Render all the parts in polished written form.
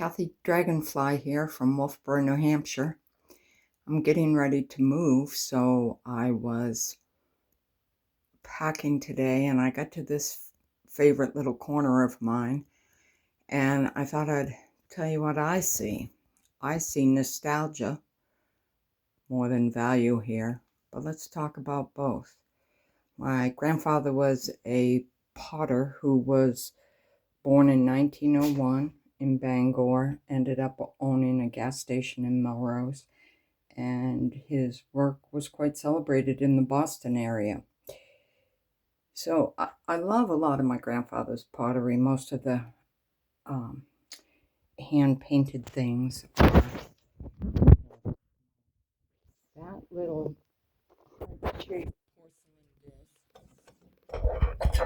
Kathy Dragonfly here from Wolfboro, New Hampshire. I'm getting ready to move, so I was packing today and I got to this favorite little corner of mine and I thought I'd tell you what I see. I see nostalgia more than value here, but let's talk about both. My grandfather was a potter who was born in 1901 in Bangor, ended up owning a gas station in Melrose, and his work was quite celebrated in the Boston area. So I love a lot of my grandfather's pottery. Most of the hand-painted things are that little heart-shaped porcelain disc.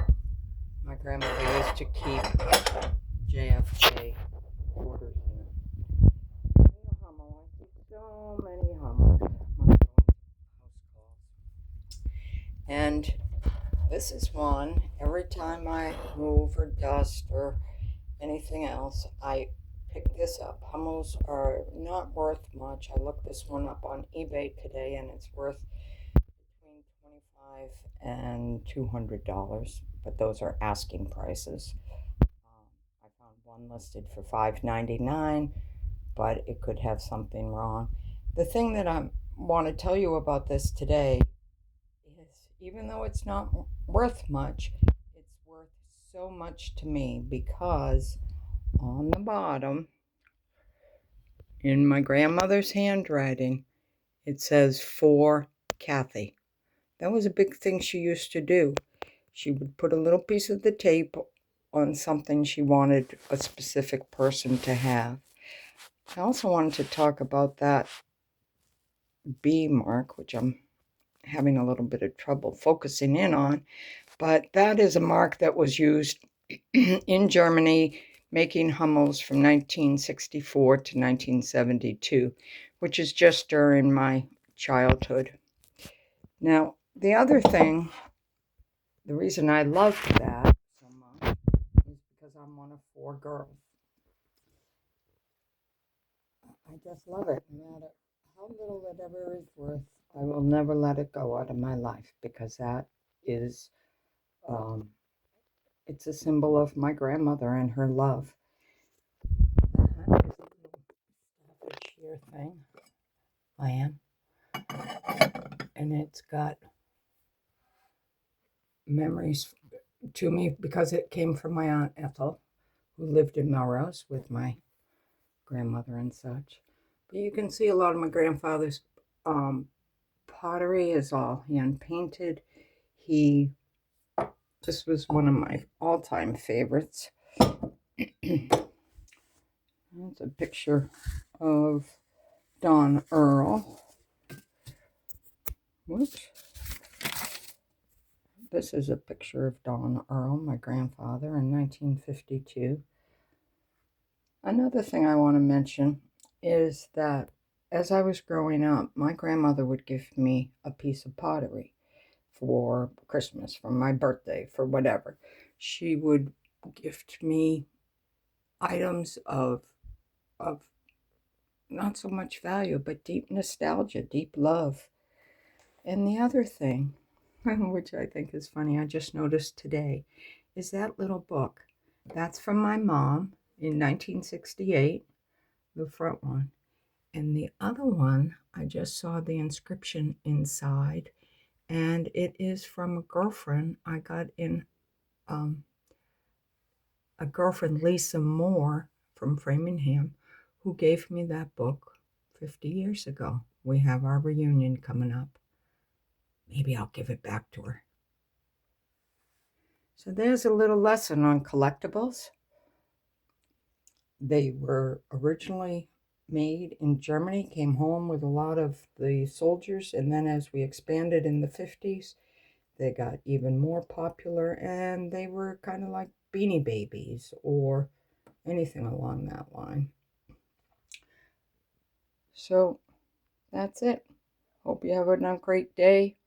My grandmother used to keep JFK orders in it. And Hummel, I keep so many Hummels. My house calls. And this is one, every time I move or dust or anything else, I pick this up. Hummels are not worth much. I looked this one up on eBay today and it's worth between $25 and $200, but those are asking prices. I found one listed for $5.99, but it could have something wrong. The thing that I want to tell you about this today is, even though it's not worth much, it's worth so much to me because on the bottom, in my grandmother's handwriting, it says, "For Kathy." That was a big thing she used to do. She would put a little piece of the tape on something she wanted a specific person to have. I also wanted to talk about that B mark, which I'm having a little bit of trouble focusing in on, but that is a mark that was used in Germany making Hummels from 1964 to 1972, which is just during my childhood. Now, the other thing, the reason I love that so much is because I'm one of 4 girls. I just love it. No matter how little it ever is worth, I will never let it go out of my life because that is, it's a symbol of my grandmother and her love. That is a little sheer thing. I am. And it's got memories to me because it came from my Aunt Ethel, who lived in Melrose with my grandmother and such. But you can see a lot of my grandfather's pottery is all hand painted. This was one of my all-time favorites. That's a picture of Don Earl. Whoops. This is a picture of Don Earl, my grandfather, in 1952. Another thing I want to mention is that as I was growing up, my grandmother would give me a piece of pottery for Christmas, for my birthday, for whatever. She would gift me items of not so much value, but deep nostalgia, deep love. And the other thing, which I think is funny, I just noticed today, is that little book. That's from my mom in 1968, the front one. And the other one, I just saw the inscription inside, and it is from a girlfriend I got in, a girlfriend, Lisa Moore from Framingham, who gave me that book 50 years ago. We have our reunion coming up. Maybe I'll give it back to her. So there's a little lesson on collectibles. They were originally made in Germany, came home with a lot of the soldiers, and then as we expanded in the 50s, they got even more popular, and they were kind of like Beanie Babies or anything along that line. So that's it. Hope you have a great day.